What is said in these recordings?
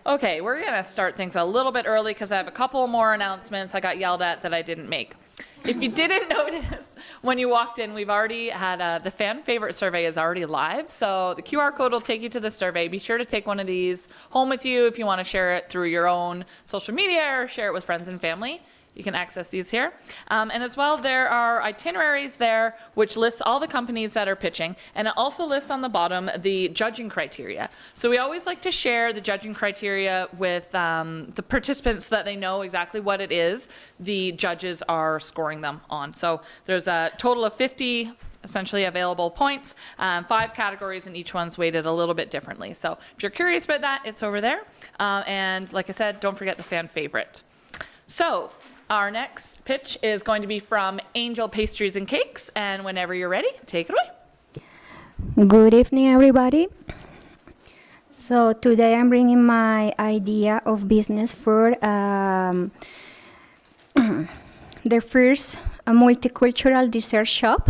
Okay, we're gonna start things a little bit early because I have a couple more announcements I got yelled at that I didn't make. If you didn't notice, when you walked in, we've already had the fan favorite survey is already live. So the QR code will take you to the survey. Be sure to take one of these home with you if you want to share it through your own social media or share it with friends and family. You can access these here. And as well, there are itineraries there, which lists all the companies that are pitching. And it also lists on the bottom the judging criteria. So we always like to share the judging criteria with the participants so that they know exactly what it is the judges are scoring them on. So there's a total of 50 essentially available points, 5 categories, and each one's weighted a little bit differently. So if you're curious about that, it's over there. And like I said, don't forget the fan favorite. So our next pitch is going to be from Angel Pastries and Cakes, and whenever you're ready, take it away. Good evening, everybody. So today I'm bringing my idea of business for the first multicultural dessert shop.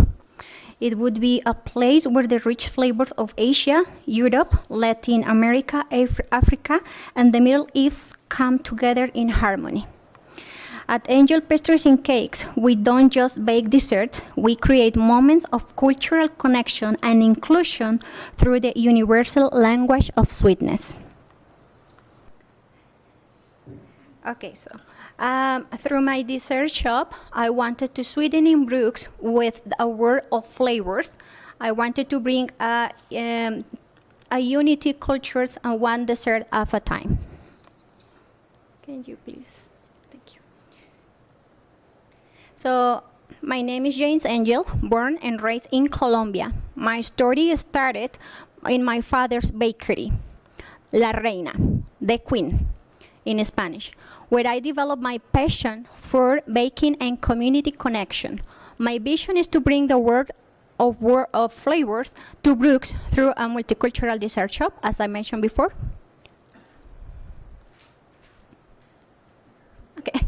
It would be a place where the rich flavors of Asia, Europe, Latin America, Africa, and the Middle East come together in harmony. At Angel Pastries and Cakes, we don't just bake desserts, we create moments of cultural connection and inclusion through the universal language of sweetness. Okay, so through my dessert shop, I wanted to sweeten in Brooks with a world of flavors. I wanted to bring a unity cultures and one dessert at a time. Can you please? So, my name is James Angel, born and raised in Colombia. My story started in my father's bakery, La Reina, the Queen, in Spanish, where I developed my passion for baking and community connection. My vision is to bring the world of flavors to Brooks through a multicultural dessert shop, as I mentioned before. Okay.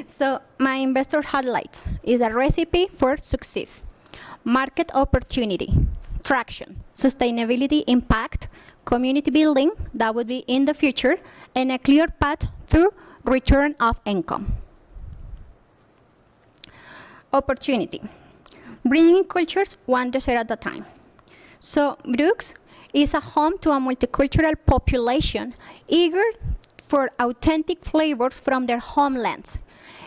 So my investor highlights is a recipe for success, market opportunity, traction, sustainability impact, community building, that would be in the future, and a clear path through return of income. Opportunity, bringing cultures one dessert at a time. So Brooks is a home to a multicultural population eager for authentic flavors from their homelands.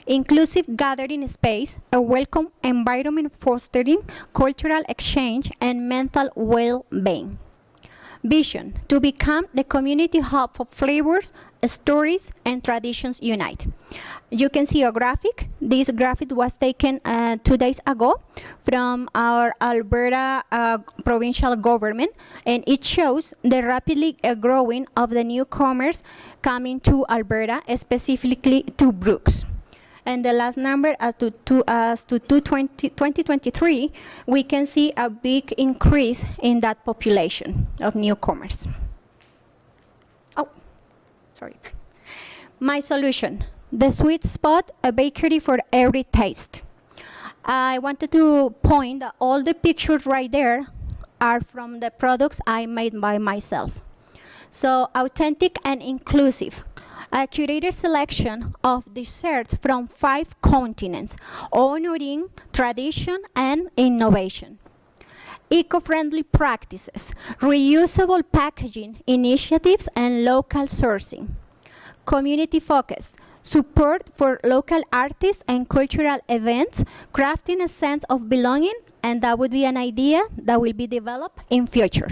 Inclusive gathering space, a welcome environment fostering cultural exchange and mental well-being. Vision, to become the community hub for flavors, stories, and traditions unite. You can see a graphic. This graphic was taken 2 days ago from our Alberta provincial government, and it shows the rapidly growing of the newcomers coming to Alberta, specifically to Brooks. And the last number, as to 2023, we can see a big increase in that population of newcomers. Oh, sorry. My solution, the sweet spot, a bakery for every taste. I wanted to point that all the pictures right there are from the products I made by myself. So authentic and inclusive. A curated selection of desserts from 5 continents, honoring tradition and innovation. Eco-friendly practices, reusable packaging initiatives, and local sourcing. Community focus, support for local artists and cultural events, crafting a sense of belonging, and that would be an idea that will be developed in future.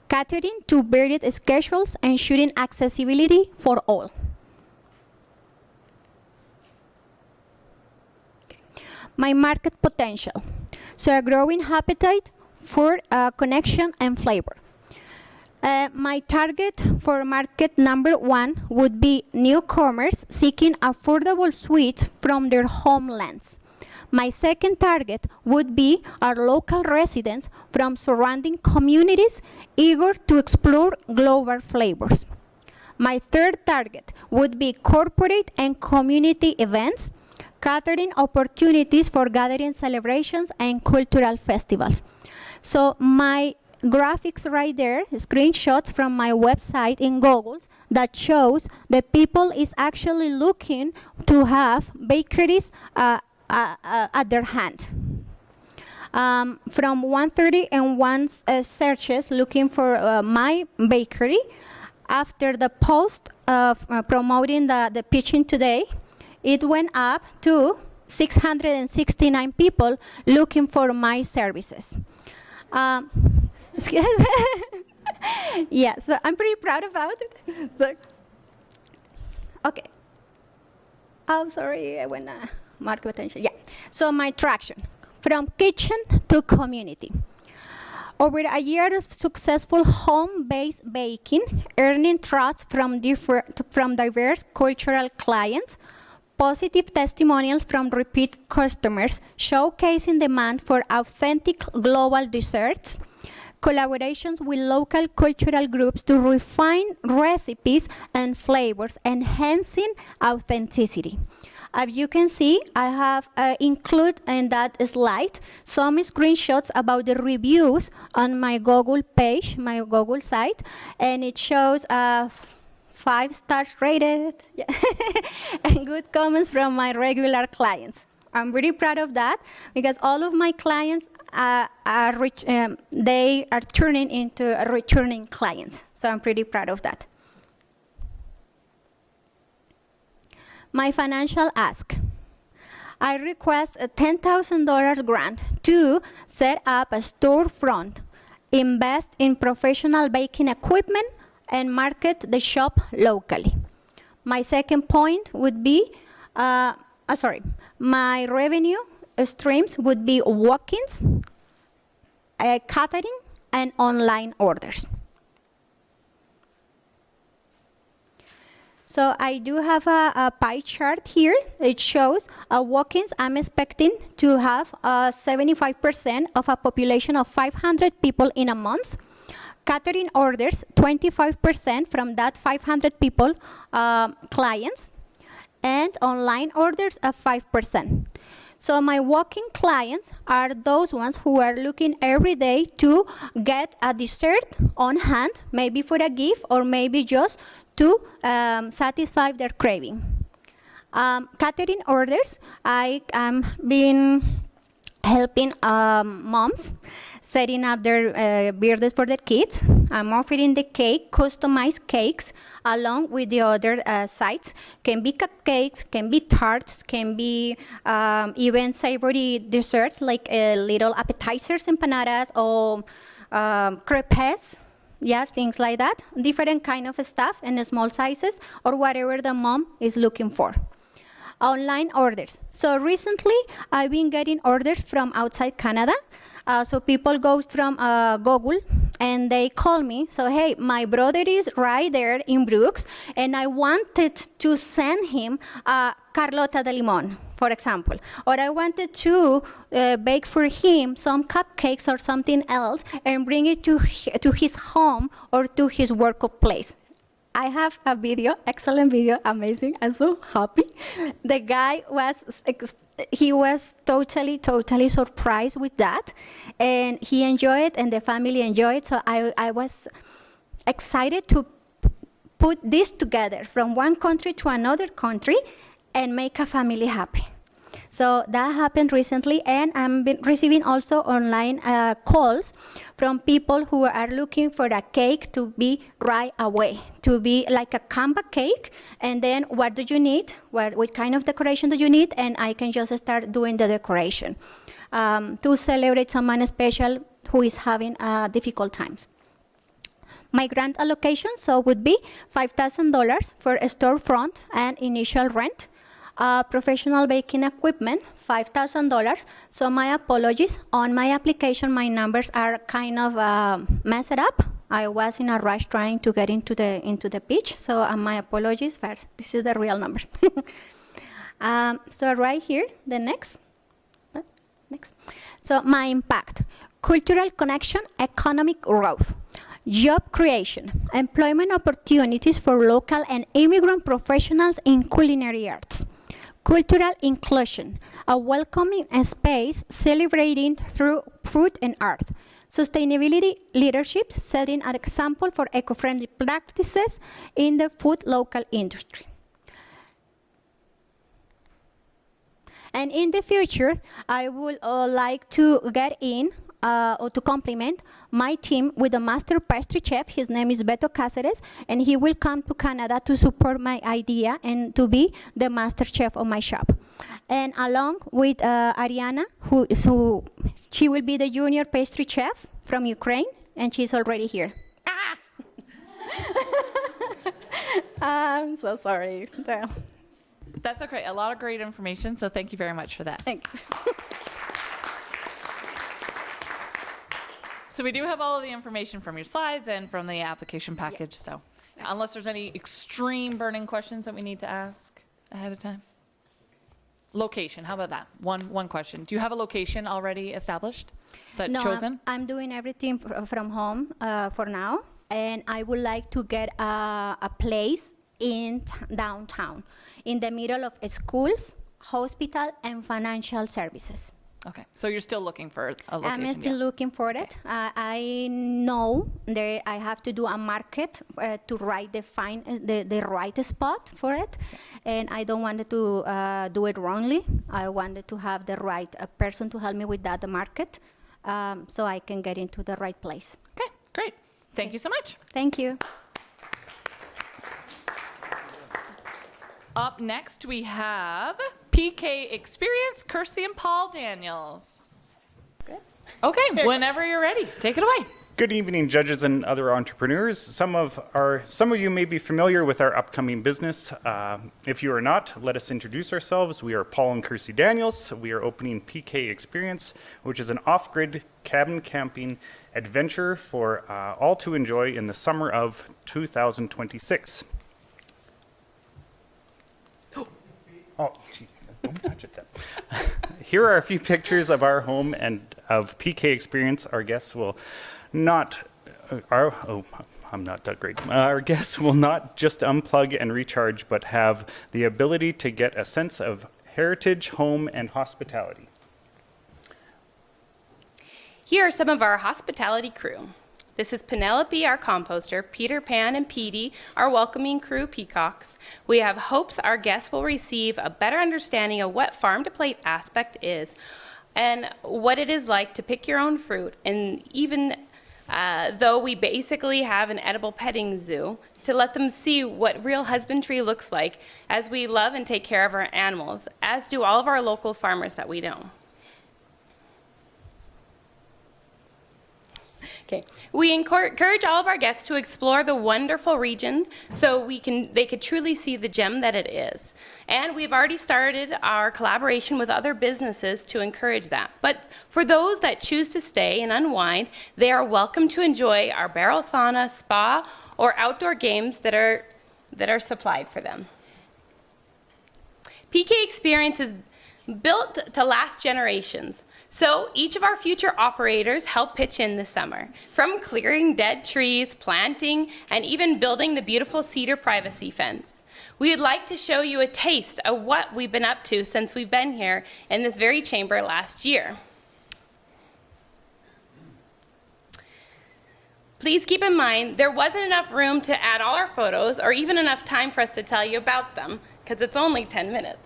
Catering to varied schedules, ensuring accessibility for all. My market potential. So a growing appetite for connection and flavor. My target for market number 1 would be newcomers seeking affordable sweets from their homelands. My second target would be our local residents from surrounding communities eager to explore global flavors. My third target would be corporate and community events, catering opportunities for gathering celebrations and cultural festivals. So my graphics right there, screenshots from my website in Google that shows that people is actually looking to have bakeries at their hand. From 130 and one searches looking for my bakery, after the post of promoting the pitching today, it went up to 669 people looking for my services. Yeah, so I'm pretty proud about it. So, okay. I'm sorry, I want to mark attention. Yeah, so my traction, from kitchen to community. Over a year of successful home-based baking, earning trust from diverse cultural clients, positive testimonials from repeat customers, showcasing demand for authentic global desserts, collaborations with local cultural groups to refine recipes and flavors, enhancing authenticity. As you can see, I have included in that slide some screenshots about the reviews on my Google page, my Google site, and it shows 5 stars rated, yeah. And good comments from my regular clients. I'm really proud of that because all of my clients they are turning into returning clients. So I'm pretty proud of that. My financial ask. I request a $10,000 grant to set up a storefront, invest in professional baking equipment, and market the shop locally. My second point would be, my revenue streams would be walk-ins, catering, and online orders. So I do have a pie chart here. It shows walk-ins. I'm expecting to have 75% of a population of 500 people in a month. Catering orders, 25% from that 500 people, clients, and online orders of 5%. So my walk-in clients are those ones who are looking every day to get a dessert on hand, maybe for a gift or maybe just to satisfy their craving. Catering orders, I am been helping moms setting up their birthdays for their kids. I'm offering the cake, customized cakes, along with the other sides. Can be cupcakes, can be tarts, can be even savory desserts like little appetizers, empanadas, or crepes. Yeah, things like that. Different kind of stuff in small sizes or whatever the mom is looking for. Online orders. So recently, I've been getting orders from outside Canada. So people go from Google and they call me. So, hey, my brother is right there in Brooks, and I wanted to send him Carlota de Limon, for example. Or I wanted to bake for him some cupcakes or something else and bring it to his home or to his workplace. I have a video, excellent video, amazing. I'm so happy. The guy was totally surprised with that. And he enjoyed it and the family enjoyed it. So I was excited to put this together from one country to another country and make a family happy. So that happened recently, and I'm been receiving also online calls from people who are looking for a cake to be right away, to be like a Canva cake, and then what do you need, what kind of decoration do you need, and I can just start doing the decoration to celebrate someone special who is having difficult times. My grant allocation would be $5,000 for a storefront and initial rent. Professional baking equipment, $5,000. So my apologies. On my application, my numbers are kind of messed up. I was in a rush trying to get into the pitch. So my apologies, but this is the real number. So right here, the next. So my impact: cultural connection, economic growth, job creation, employment opportunities for local and immigrant professionals in culinary arts. Cultural inclusion, a welcoming space celebrating through food and art. Sustainability leadership, setting an example for eco-friendly practices in the food local industry. And in the future, I would like to get in or to complement my team with a master pastry chef. His name is Beto Cáceres, and he will come to Canada to support my idea and to be the master chef of my shop. And along with Ariana, she will be the junior pastry chef from Ukraine, and she's already here. Ah! I'm so sorry. That's okay. A lot of great information, so thank you very much for that. Thank you. So we do have all of the information from your slides and from the application package, so unless there's any extreme burning questions that we need to ask ahead of time. Location, how about that? One question. Do you have a location already established chosen? I'm doing everything from home for now, and I would like to get a place in downtown, in the middle of schools, hospital, and financial services. Okay, so you're still looking for a location? I'm still looking for it. I know that I have to do a market to find the right spot for it, and I don't want to do it wrongly. I wanted to have the right person to help me with that market, so I can get into the right place. Okay, great. Thank you so much. Thank you. Up next, we have PK Experience, Kirsty and Paul Daniels. Good. Okay, whenever you're ready, take it away. Good evening, judges and other entrepreneurs. Some of you may be familiar with our upcoming business. If you are not, let us introduce ourselves. We are Paul and Kirsty Daniels. We are opening PK Experience, which is an off-grid cabin camping adventure for all to enjoy in the summer of 2026. Oh, jeez, don't touch it then. Here are a few pictures of our home and of PK Experience. Our guests will not, I'm not that great. Our guests will not just unplug and recharge, but have the ability to get a sense of heritage, home, and hospitality. Here are some of our hospitality crew. This is Penelope, our composter, Peter Pan and Petey, our welcoming crew peacocks. We have hopes our guests will receive a better understanding of what farm-to-plate aspect is and what it is like to pick your own fruit, and even though we basically have an edible petting zoo, to let them see what real husbandry looks like as we love and take care of our animals, as do all of our local farmers that we know. Okay. We encourage all of our guests to explore the wonderful region so they could truly see the gem that it is. And we've already started our collaboration with other businesses to encourage that. But for those that choose to stay and unwind, they are welcome to enjoy our barrel sauna, spa, or outdoor games that are supplied for them. PK Experience is built to last generations. So each of our future operators help pitch in this summer, from clearing dead trees, planting, and even building the beautiful cedar privacy fence. We would like to show you a taste of what we've been up to since we've been here in this very chamber last year. Please keep in mind, there wasn't enough room to add all our photos or even enough time for us to tell you about them, because it's only 10 minutes.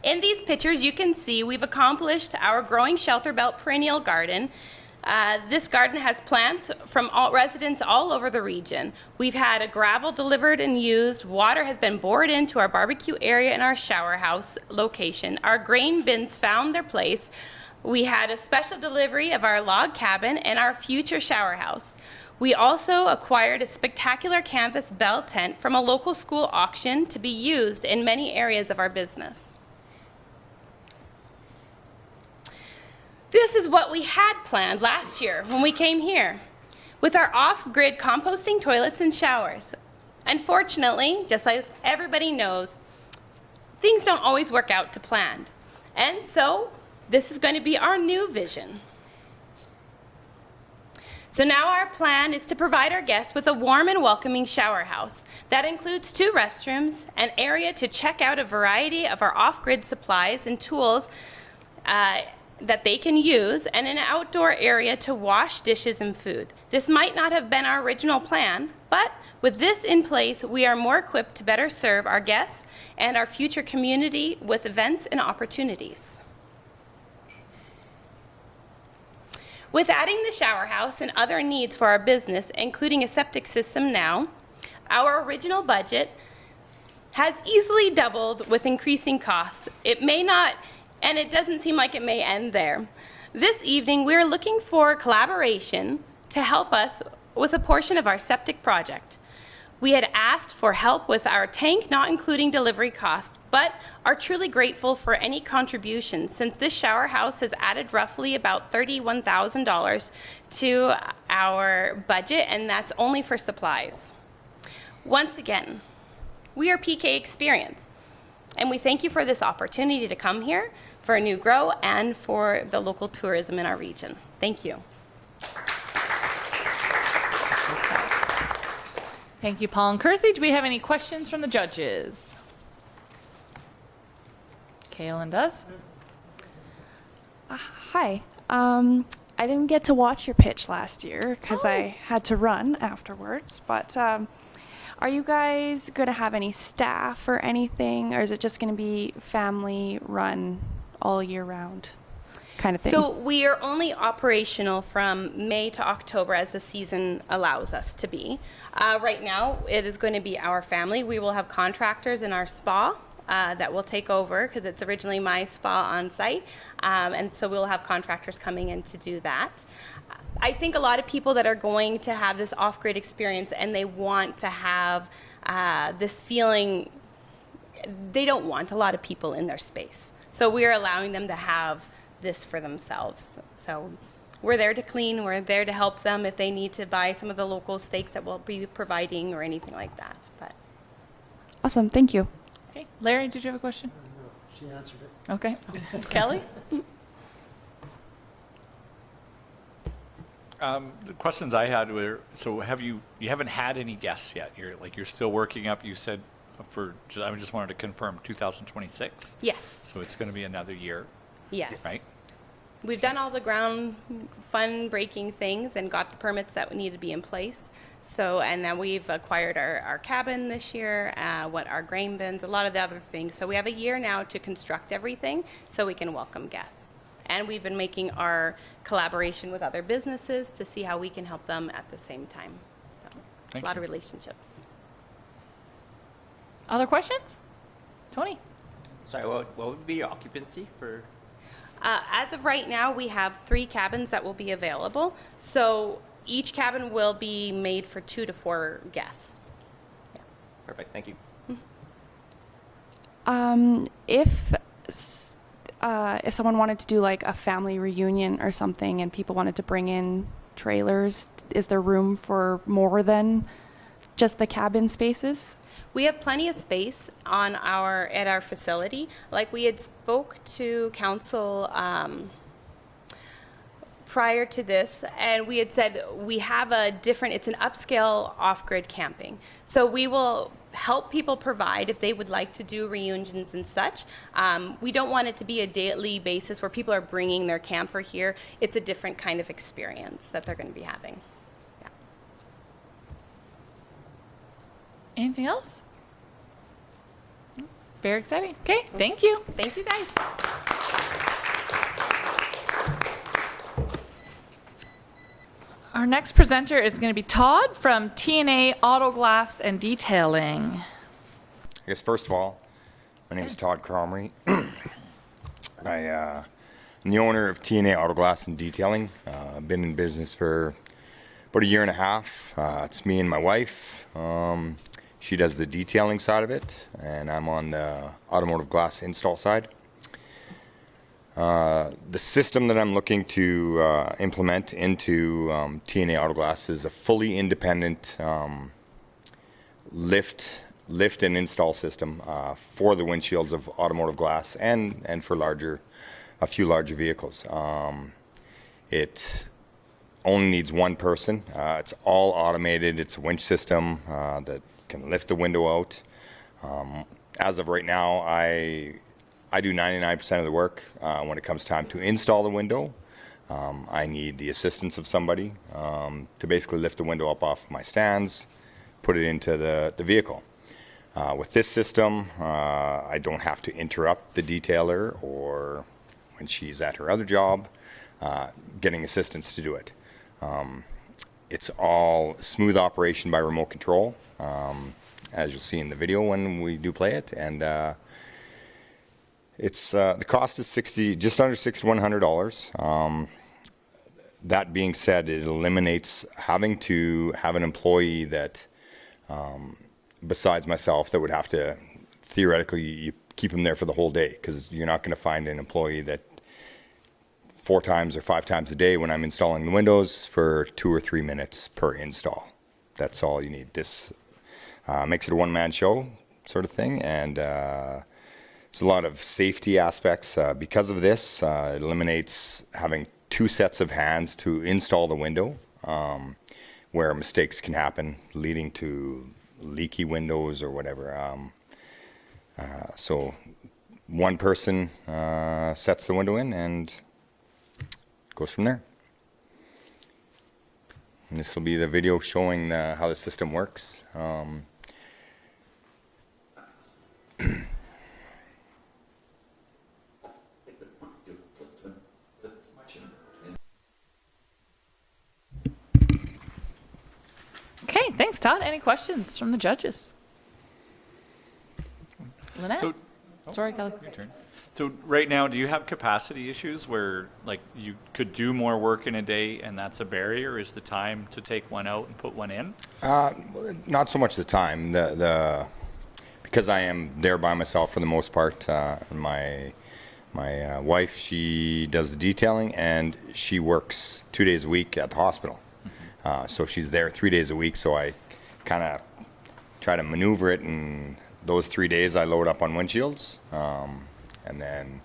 In these pictures, you can see we've accomplished our growing shelter belt perennial garden. This garden has plants from residents all over the region. We've had a gravel delivered and used. Water has been bored into our barbecue area and our shower house location. Our grain bins found their place. We had a special delivery of our log cabin and our future shower house. We also acquired a spectacular canvas bell tent from a local school auction to be used in many areas of our business. This is what we had planned last year when we came here, with our off-grid composting toilets and showers. Unfortunately, just like everybody knows, things don't always work out to plan. And so, this is going to be our new vision. So now our plan is to provide our guests with a warm and welcoming shower house that includes 2 restrooms, an area to check out a variety of our off-grid supplies and tools, that they can use and an outdoor area to wash dishes and food. This might not have been our original plan, but with this in place, we are more equipped to better serve our guests and our future community with events and opportunities. With adding the shower house and other needs for our business, including a septic system now, our original budget has easily doubled with increasing costs. It may not, and it doesn't seem like it may end there. This evening, we're looking for collaboration to help us with a portion of our septic project. We had asked for help with our tank, not including delivery costs, but are truly grateful for any contributions since this shower house has added roughly about $31,000 to our budget, and that's only for supplies. Once again, we are PK Experience, and we thank you for this opportunity to come here for NewGrow and for the local tourism in our region. Thank you. Thank you, Paul and Kersey. Do we have any questions from the judges? Kaylin does. Hi. I didn't get to watch your pitch last year because I had to run afterwards, but are you guys going to have any staff or anything, or is it just going to be family run all year round kind of thing? So we are only operational from May to October as the season allows us to be. Right now, it is going to be our family. We will have contractors in our spa that will take over because it's originally my spa on site. And so we'll have contractors coming in to do that. I think a lot of people that are going to have this off-grid experience and they want to have this feeling, they don't want a lot of people in their space. So we're allowing them to have this for themselves. So we're there to clean, we're there to help them if they need to buy some of the local steaks that we'll be providing or anything like that. But Awesome. Thank you. Okay. Larry, did you have a question? No, she answered it. Okay. Kelly? The questions I had were, so you haven't had any guests yet? You're still working up, you said, I just wanted to confirm 2026? yes. So it's going to be another year, Yes. right? We've done all the ground breaking things and got the permits that need to be in place. So, and then we've acquired our cabin this year, our grain bins, a lot of the other things. So we have a year now to construct everything so we can welcome guests. And we've been making our collaboration with other businesses to see how we can help them at the same time. So, Thank a lot you. of relationships. Other questions? Tony? Sorry, what would be your occupancy for? As of right now, we have 3 cabins that will be available. So each cabin will be made for 2 to 4 guests. Perfect, thank you. If someone wanted to do like a family reunion or something and people wanted to bring in trailers, is there room for more than just the cabin spaces? We have plenty of space at our facility. Like we had spoke to council prior to this, and we had said we have it's an upscale off-grid camping. So we will help people provide if they would like to do reunions and such. We don't want it to be a daily basis where people are bringing their camper here. It's a different kind of experience that they're going to be having. Yeah. Anything else? Very exciting. Okay, thank you. Thank you, guys. Our next presenter is going to be Todd from TNA Auto Glass and Detailing. I guess first of all, my name is Todd Cromery. I'm the owner of TNA Auto Glass and Detailing. I've been in business for about a year and a half. It's me and my wife. She does the detailing side of it, and I'm on the automotive glass install side. The system that I'm looking to implement into TNA Auto Glass is a fully independent lift and install system for the windshields of automotive glass and for a few larger vehicles. It only needs one person. It's all automated. It's a winch system that can lift the window out. As of right now, I I do 99% of the work. When it comes time to install the window, I need the assistance of somebody to basically lift the window up off my stands, put it into the vehicle. With this system, I don't have to interrupt the detailer or when she's at her other job, getting assistance to do it. It's all smooth operation by remote control, as you'll see in the video when we do play it. And it's the cost is just under $6,100. That being said, it eliminates having to have an employee that, besides myself, that would have to theoretically you keep them there for the whole day, because you're not going to find an employee that 4 times or 5 times a day when I'm installing the windows for 2 or 3 minutes per install. That's all you need. This makes it a one-man show sort of thing, and there's a lot of safety aspects because of this. It eliminates having 2 sets of hands to install the window, where mistakes can happen, leading to leaky windows or whatever. So one person sets the window in and goes from there. And this will be the video showing how the system works. Okay, thanks, Todd. Any questions from the judges? Lynette? So- Sorry, Kelly. Your turn. So right now, do you have capacity issues where like you could do more work in a day and that's a barrier? Is the time to take one out and put one in? Not so much the time. Because I am there by myself for the most part. My wife, she does the detailing, and she works 2 days a week at the hospital. So she's there 3 days a week. So I kind of try to maneuver it, and those 3 days I load up on windshields, and then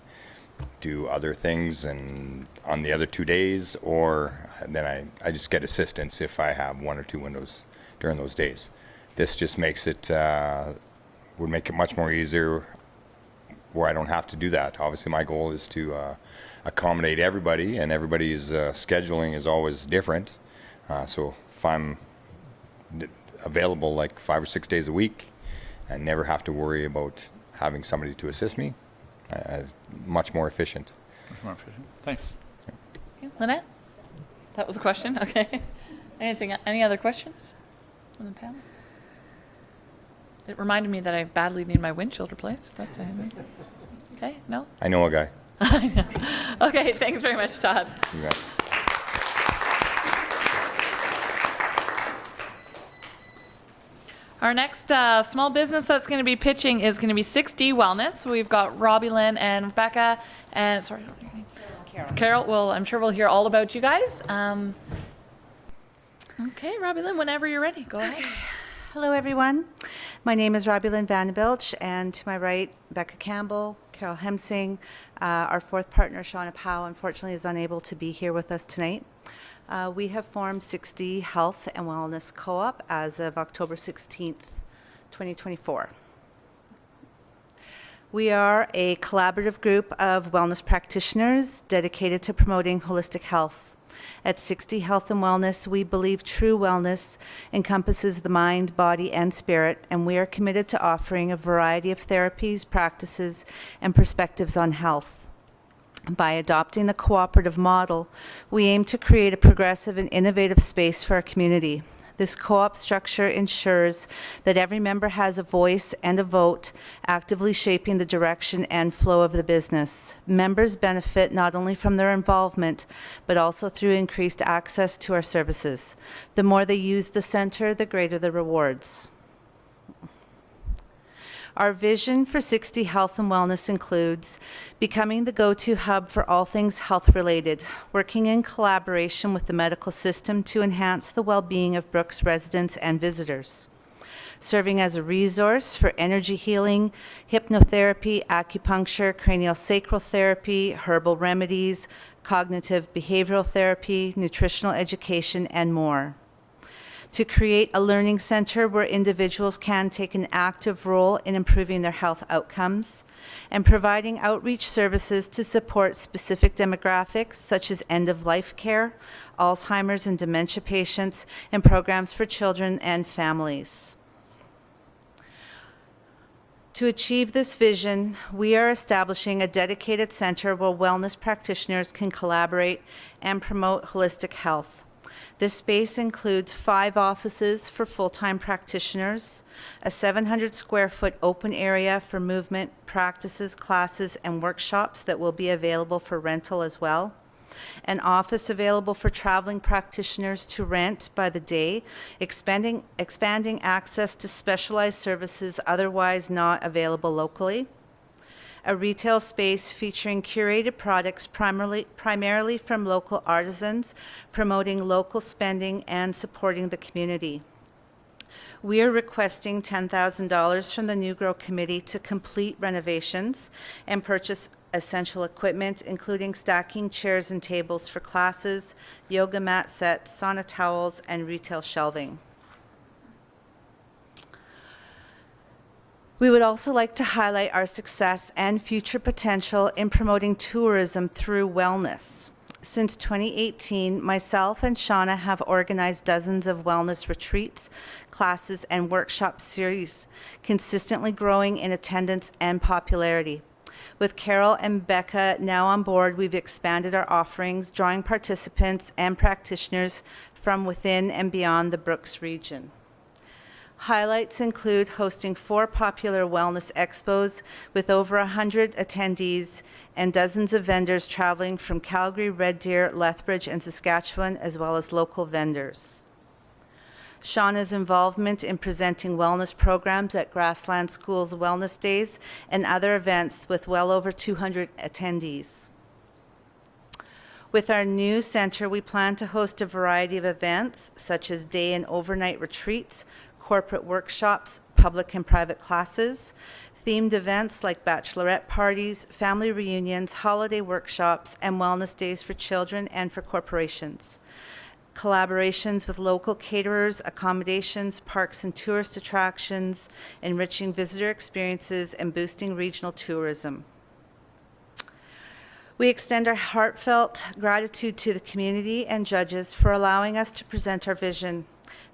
do other things, and on the other 2 days, or then I just get assistance if I have 1 or 2 windows during those days. This just makes it would make it much more easier where I don't have to do that. Obviously, my goal is to accommodate everybody, and everybody's scheduling is always different. So if I'm available like 5 or 6 days a week and never have to worry about having somebody to assist me, much more efficient. Much more efficient. Thanks. Okay, Lynette? That was a question? Okay. Any other questions on the panel? It reminded me that I badly need my windshield replaced. If that's anything. Okay, no? I know a guy. Okay, thanks very much, Todd. You got it. Our next small business that's going to be pitching is going to be 6D Wellness. We've got Robbie Lynn and Rebecca, and sorry, I don't know your name. Carol. Well, I'm sure we'll hear all about you guys. Okay, Robbie Lynn, whenever you're ready, go ahead. Hello, everyone. My name is Robbie Lynn Vandenbilch, and to my right, Becca Campbell, Carol Hemsing. Our fourth partner, Shauna Powell, unfortunately is unable to be here with us tonight. We have formed 6D Health and Wellness Co-op as of October 16th, 2024. We are a collaborative group of wellness practitioners dedicated to promoting holistic health. At 6D Health and Wellness, we believe true wellness encompasses the mind, body, and spirit, and we are committed to offering a variety of therapies, practices, and perspectives on health. By adopting the cooperative model, we aim to create a progressive and innovative space for our community. This co-op structure ensures that every member has a voice and a vote, actively shaping the direction and flow of the business. Members benefit not only from their involvement, but also through increased access to our services. The more they use the center, the greater the rewards. Our vision for 6D Health and Wellness includes becoming the go-to hub for all things health-related, working in collaboration with the medical system to enhance the well-being of Brooks residents and visitors, serving as a resource for energy healing, hypnotherapy, acupuncture, craniosacral therapy, herbal remedies, cognitive behavioral therapy, nutritional education, and more. to create a learning center where individuals can take an active role in improving their health outcomes, and providing outreach services to support specific demographics such as end-of-life care, Alzheimer's and dementia patients, and programs for children and families. To achieve this vision, we are establishing a dedicated center where wellness practitioners can collaborate and promote holistic health. This space includes 5 offices for full-time practitioners, a 700 square foot open area for movement, practices, classes, and workshops that will be available for rental as well, an office available for traveling practitioners to rent by the day, expanding access to specialized services otherwise not available locally, a retail space featuring curated products primarily from local artisans, promoting local spending and supporting the community. We are requesting $10,000 from the NewGrow Committee to complete renovations and purchase essential equipment, including stacking chairs and tables for classes, yoga mat sets, sauna towels, and retail shelving. We would also like to highlight our success and future potential in promoting tourism through wellness. Since 2018, myself and Shauna have organized dozens of wellness retreats, classes, and workshop series, consistently growing in attendance and popularity. With Carol and Becca now on board, we've expanded our offerings, drawing participants and practitioners from within and beyond the Brooks region. Highlights include hosting 4 popular wellness expos with over 100 attendees and dozens of vendors traveling from Calgary, Red Deer, Lethbridge, and Saskatchewan, as well as local vendors. Shauna's involvement in presenting wellness programs at Grassland School's Wellness Days and other events with well over 200 attendees. With our new center, we plan to host a variety of events, such as day and overnight retreats, corporate workshops, public and private classes, themed events like bachelorette parties, family reunions, holiday workshops, and wellness days for children and for corporations. Collaborations with local caterers, accommodations, parks and tourist attractions, enriching visitor experiences, and boosting regional tourism. We extend our heartfelt gratitude to the community and judges for allowing us to present our vision.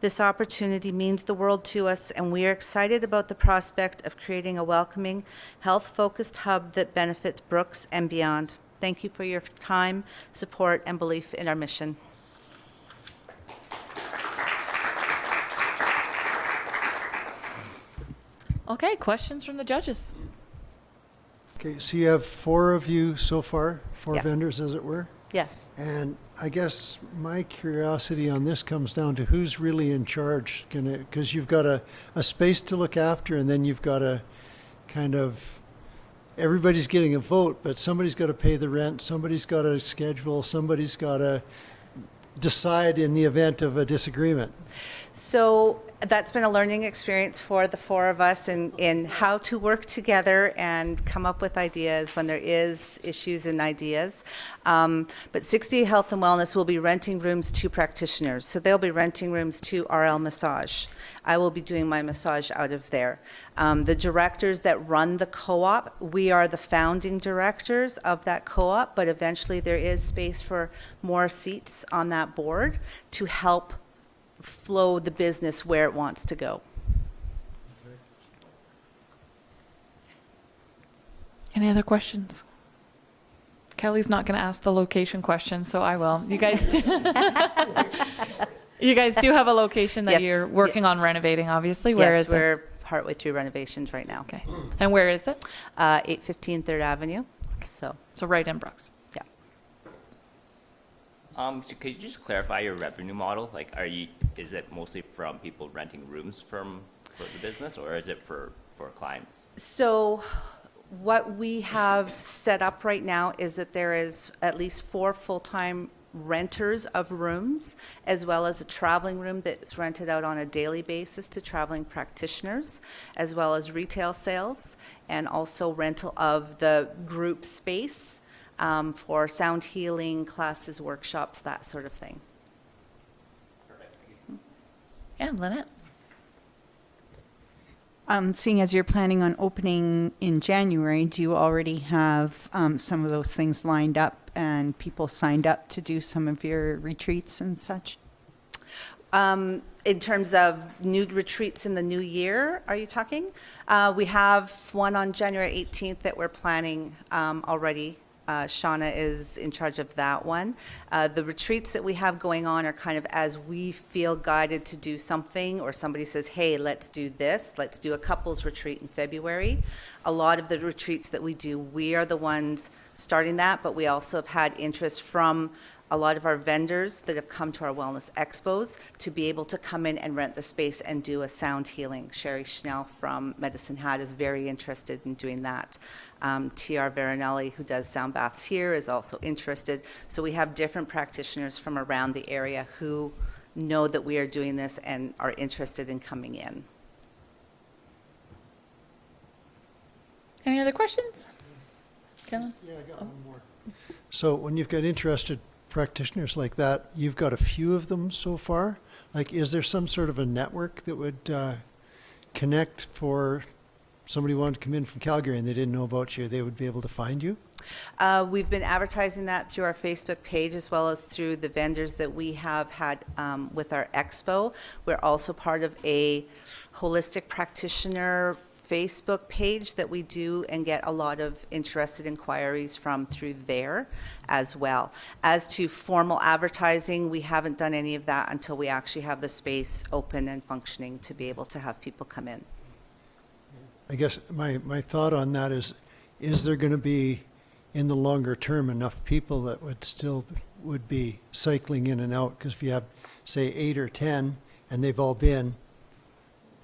This opportunity means the world to us, and we are excited about the prospect of creating a welcoming, health-focused hub that benefits Brooks and beyond. Thank you for your time, support, and belief in our mission. Okay, questions from the judges? Okay, so you have 4 of you so far, 4 Yes. vendors, as it were? Yes. And I guess my curiosity on this comes down to who's really in charge, because you've got a space to look after, and then you've got a kind of, everybody's getting a vote, but somebody's got to pay the rent, somebody's got to schedule, somebody's got to decide in the event of a disagreement. So that's been a learning experience for the 4 of us in how to work together and come up with ideas when there is issues and ideas. But 60 Health and Wellness will be renting rooms to practitioners. So they'll be renting rooms to RL Massage. I will be doing my massage out of there. The directors that run the co-op, we are the founding directors of that co-op, but eventually there is space for more seats on that board to help flow the business where it wants to go. Any other questions? Kelly's not going to ask the location question, so I will. You guys do, you guys do have a location that Yes. you're working on renovating, obviously. Where Yes, is it? we're partway through renovations right now. Okay. And where is it? 815 3rd Avenue. So, So right in Brooks. yeah. Could you just clarify your revenue model? Like, is it mostly from people renting rooms for the business, or is it for clients? So what we have set up right now is that there is at least 4 full-time renters of rooms, as well as a traveling room that's rented out on a daily basis to traveling practitioners, as well as retail sales, and also rental of the group space for sound healing, classes, workshops, that sort of thing. Perfect. Thank you. Yeah, Lynette. Seeing as you're planning on opening in January, do you already have some of those things lined up and people signed up to do some of your retreats and such? In terms of new retreats in the new year, are you talking? We have one on January 18th that we're planning already. Shauna is in charge of that one. The retreats that we have going on are kind of as we feel guided to do something, or somebody says, hey, let's do this. Let's do a couples retreat in February. A lot of the retreats that we do, we are the ones starting that, but we also have had interest from a lot of our vendors that have come to our wellness expos to be able to come in and rent the space and do a sound healing. Sherry Schnell from Medicine Hat is very interested in doing that. T.R. Veronelli, who does sound baths here, is also interested. So we have different practitioners from around the area who know that we are doing this and are interested in coming in. Any other questions? Kellen? Yeah, I got one more. So when you've got interested practitioners like that, you've got a few of them so far. Like, is there some sort of a network that would connect for somebody wanted to come in from Calgary and they didn't know about you? They would be able to find you? We've been advertising that through our Facebook page as well as through the vendors that we have had with our expo. We're also part of a holistic practitioner Facebook page that we do and get a lot of interested inquiries from through there as well. As to formal advertising, we haven't done any of that until we actually have the space open and functioning to be able to have people come in. I guess my thought on that is there going to be, in the longer term, enough people that would be cycling in and out? Because if you have, say, 8 or 10, and they've all been,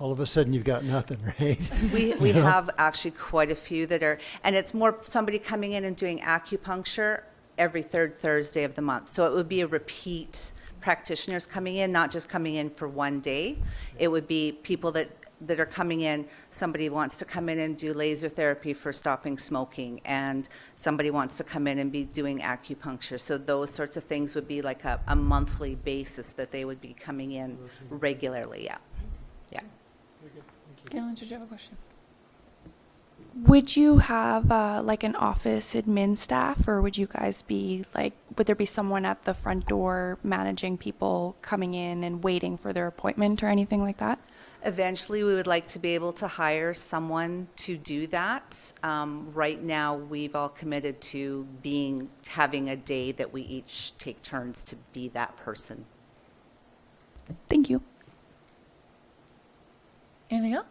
all of a sudden you've got nothing, right? We have actually quite a few that are, and it's more somebody coming in and doing acupuncture every third Thursday of the month. So it would be a repeat practitioners coming in, not just coming in for one day. It would be people that are coming in. Somebody wants to come in and do laser therapy for stopping smoking, and somebody wants to come in and be doing acupuncture. So those sorts of things would be like a monthly basis that they would be coming in regularly, yeah. Yeah. Kellen, did you have a question? Would you have like an office admin staff, or would you guys be like, would there be someone at the front door managing people coming in and waiting for their appointment or anything like that? Eventually, we would like to be able to hire someone to do that. Right now, we've all committed to having a day that we each take turns to be that person. Thank you. Anything else?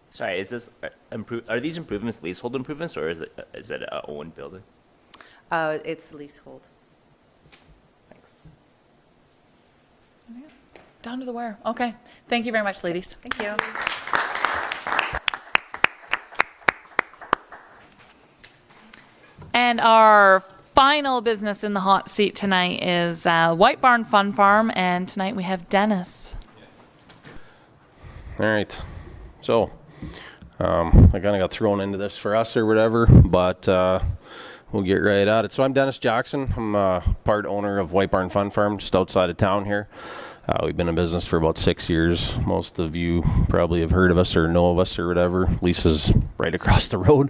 Sorry, is this are these improvements leasehold improvements, or is it a owned building? It's leasehold. Thanks. Down to the wire. Okay. Thank you very much, ladies. Thank you. And our final business in the hot seat tonight is White Barn Fun Farm, and tonight we have Dennis. All right. So, I kind of got thrown into this for us or whatever, but we'll get right at it. So I'm Dennis Jackson. I'm part owner of White Barn Fun Farm just outside of town here. We've been in business for about 6 years. Most of you probably have heard of us or know of us or whatever. Lisa's right across the road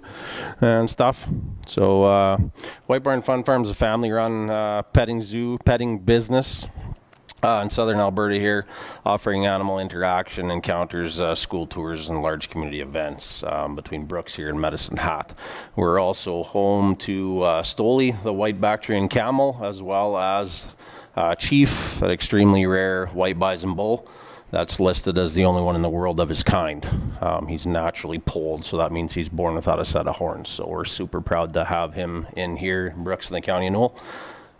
and stuff. So White Barn Fun Farm is a family-run petting business in southern Alberta here, offering animal interaction encounters, school tours, and large community events between Brooks here and Medicine Hat. We're also home to Stoli, the white Bactrian camel, as well as Chief, an extremely rare white bison bull that's listed as the only one in the world of his kind. He's naturally polled, so that means he's born without a set of horns. So we're super proud to have him in here in Brooks in the County of Newell.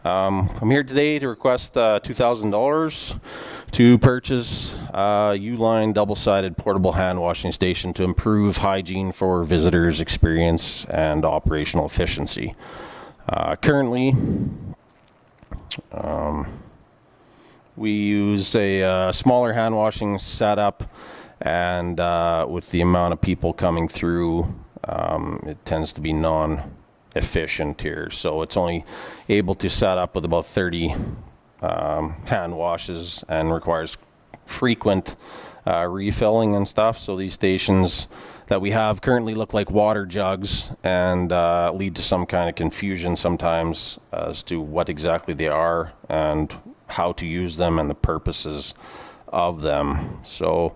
I'm here today to request $2,000 to purchase a Uline double-sided portable hand washing station to improve hygiene for visitors' experience and operational efficiency. Currently, we use a smaller hand washing setup, and with the amount of people coming through, it tends to be non-efficient here. So it's only able to set up with about 30 hand washes and requires frequent refilling and stuff. So these stations that we have currently look like water jugs and lead to some kind of confusion sometimes as to what exactly they are and how to use them and the purposes of them. So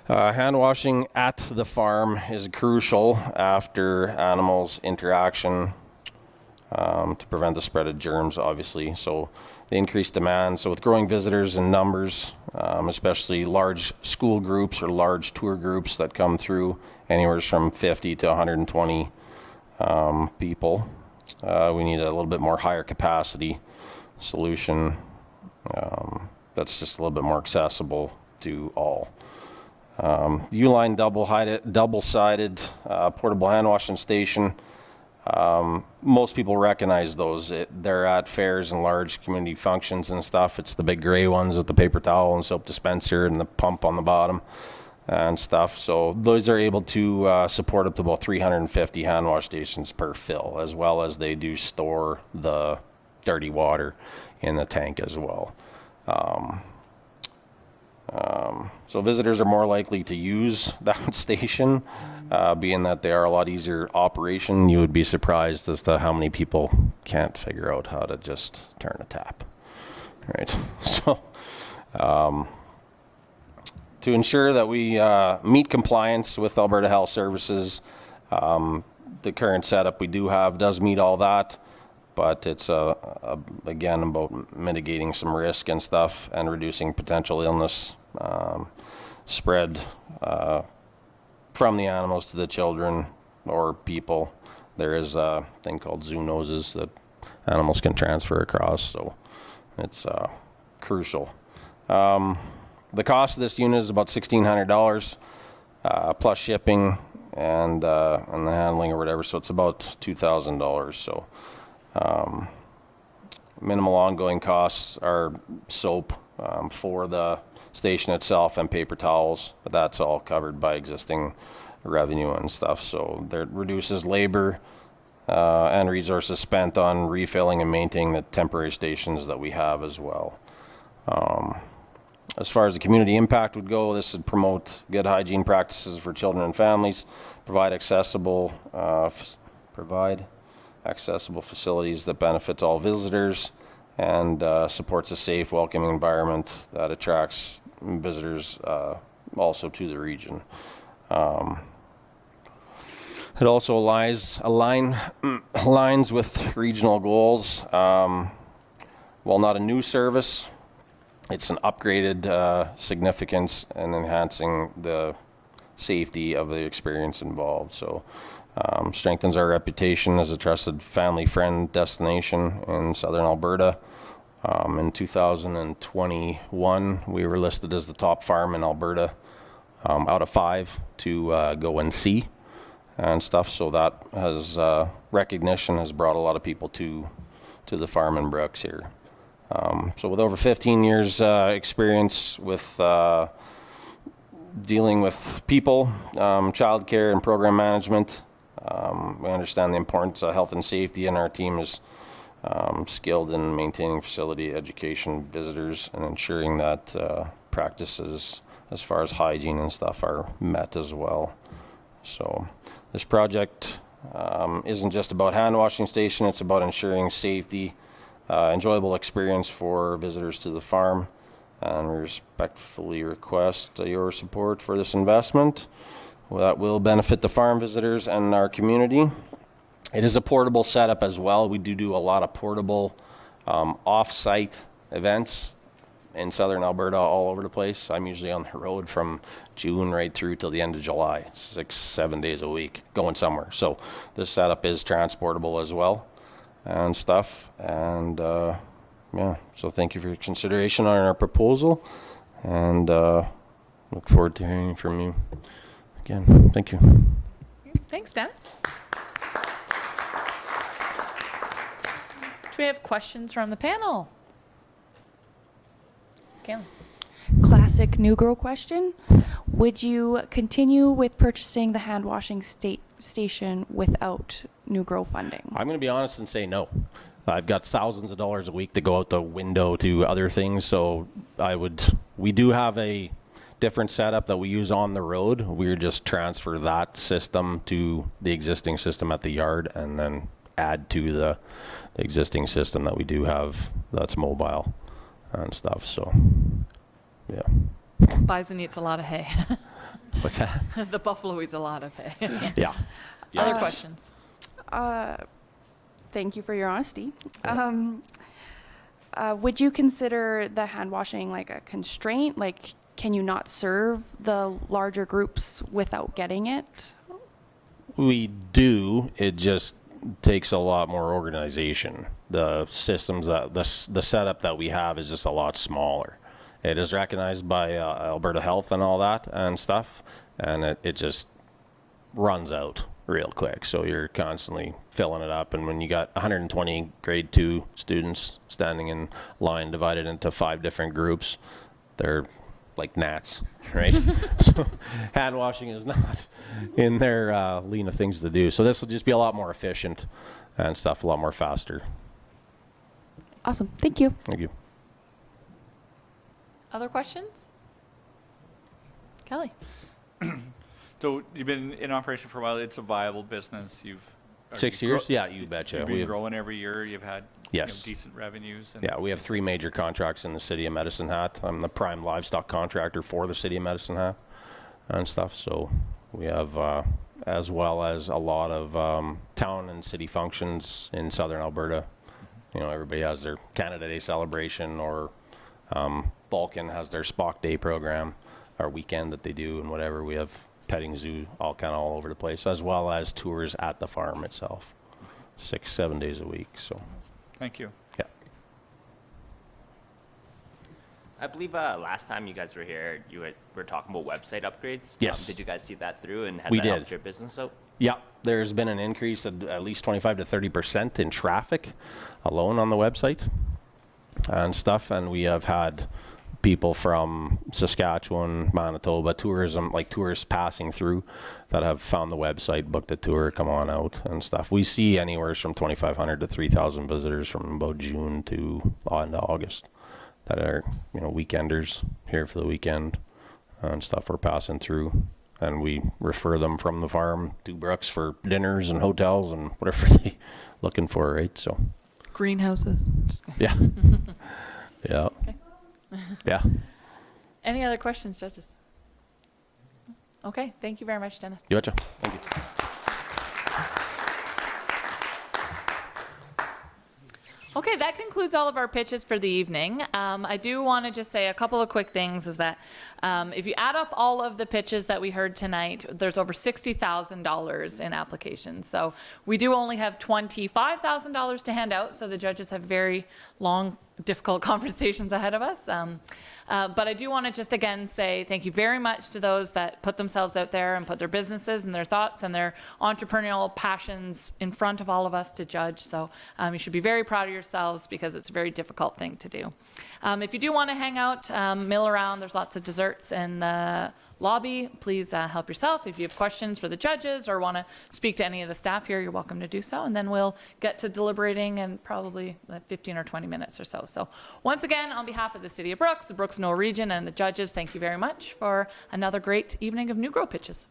hand washing at the farm is crucial after animals interaction to prevent the spread of germs, obviously. So the increased demand. So with growing visitors in numbers, especially large school groups or large tour groups that come through, anywhere from 50 to 120 people, we need a little bit more higher capacity solution that's just a little bit more accessible to all. Uline double-sided portable hand washing station. Most people recognize those. They're at fairs and large community functions and stuff. It's the big gray ones with the paper towel and soap dispenser and the pump on the bottom and stuff. So those are able to support up to about 350 hand wash stations per fill, as well as they do store the dirty water in the tank as well. So visitors are more likely to use that station, being that they are a lot easier operation. You would be surprised as to how many people can't figure out how to just turn a tap, right? So to ensure that we meet compliance with Alberta Health Services, the current setup we do have does meet all that, but it's again about mitigating some risk and stuff and reducing potential illness spread from the animals to the children or people. There is a thing called zoonoses that animals can transfer across, so it's crucial. The cost of this unit is about $1,600 plus shipping and the handling or whatever, so it's about $2,000. So minimal ongoing costs are soap for the station itself and paper towels, but that's all covered by existing revenue and stuff. So that reduces labor and resources spent on refilling and maintaining the temporary stations that we have as well. As far as the community impact would go, this would promote good hygiene practices for children and families, provide accessible facilities that benefit all visitors, and supports a safe, welcoming environment that attracts visitors also to the region. It also aligns with regional goals. While not a new service, it's an upgraded significance in enhancing the safety of the experience involved. So strengthens our reputation as a trusted family-friend destination in southern Alberta. In 2021, we were listed as the top farm in Alberta out of 5 to go and see and stuff. So that has recognition has brought a lot of people to the farm in Brooks here. So with over 15 years experience with dealing with people, childcare and program management, we understand the importance of health and safety, and our team is skilled in maintaining facility education, visitors, and ensuring that practices as far as hygiene and stuff are met as well. So this project isn't just about hand washing station, it's about ensuring safety, enjoyable experience for visitors to the farm, and we respectfully request your support for this investment that will benefit the farm visitors and our community. It is a portable setup as well. We do a lot of portable off-site events in southern Alberta all over the place. I'm usually on the road from June right through till the end of July, 6-7 days a week, going somewhere. So this setup is transportable as well and stuff. And yeah, so thank you for your consideration on our proposal, and look forward to hearing from you again. Thank you. Thanks, Dennis. Do we have questions from the panel? Kayla. Classic NewGrow question. Would you continue with purchasing the hand washing station without NewGrow funding? I'm going to be honest and say no. I've got thousands of dollars a week to go out the window to other things. So we do have a different setup that we use on the road. We just transfer that system to the existing system at the yard and then add to the existing system that we do have that's mobile and stuff. So, yeah. Bison eats a lot of hay. What's that? The buffalo eats a lot of hay. Yeah. Other questions? Thank you for your honesty. Would you consider the hand washing like a constraint? Like, can you not serve the larger groups without getting it? We do. It just takes a lot more organization. The systems the setup that we have is just a lot smaller. It is recognized by Alberta Health and all that and stuff, and it just runs out real quick. So you're constantly filling it up, and when you got 120 grade 2 students standing in line divided into 5 different groups, they're like gnats, right? So hand washing is not in their lean of things to do. So this will just be a lot more efficient and stuff, a lot more faster. Awesome. Thank you. Thank you. Other questions? Kelly? So you've been in operation for a while. It's a viable business. 6 years? Yeah, you betcha. You've been growing every year. You've had Yes. decent revenues. And Yeah, we have 3 major contracts in the city of Medicine Hat. I'm the prime livestock contractor for the city of Medicine Hat and stuff. So we have, as well as a lot of town and city functions in southern Alberta. You know, everybody has their Canada Day celebration, or Balkan has their Spock Day program, our weekend that they do, and whatever. We have petting zoo all over the place, as well as tours at the farm itself, 6-7 days a week. So. Thank you. Yeah. I believe last time you guys were here, were talking about website upgrades. Yes. Did you guys see that through, and has We that did. helped your business out? Yeah, there's been an increase of at least 25 to 30% in traffic alone on the website and stuff. And we have had people from Saskatchewan, Manitoba, tourists passing through that have found the website, booked a tour, come on out and stuff. We see anywhere from 2,500 to 3,000 visitors from about June to on to August that are, weekenders here for the weekend and stuff. We're passing through, and we refer them from the farm to Brooks for dinners and hotels and whatever they looking for, right? So Greenhouses. yeah. Yeah. Okay. Yeah. Any other questions, judges? Okay, thank you very much, Dennis. You betcha. Thank you. Okay, that concludes all of our pitches for the evening. I do want to just say a couple of quick things is that if you add up all of the pitches that we heard tonight, there's over $60,000 in applications. So we do only have $25,000 to hand out, so the judges have very long, difficult conversations ahead of us. But I do want to just again say thank you very much to those that put themselves out there and put their businesses and their thoughts and their entrepreneurial passions in front of all of us to judge. So you should be very proud of yourselves, because it's a very difficult thing to do. If you do want to hang out, mill around, there's lots of desserts in the lobby. Please help yourself. If you have questions for the judges or want to speak to any of the staff here, you're welcome to do so. And then we'll get to deliberating in probably 15 or 20 minutes or so. So once again, on behalf of the City of Brooks, the Brooks Knoll region, and the judges, thank you very much for another great evening of NewGrow pitches.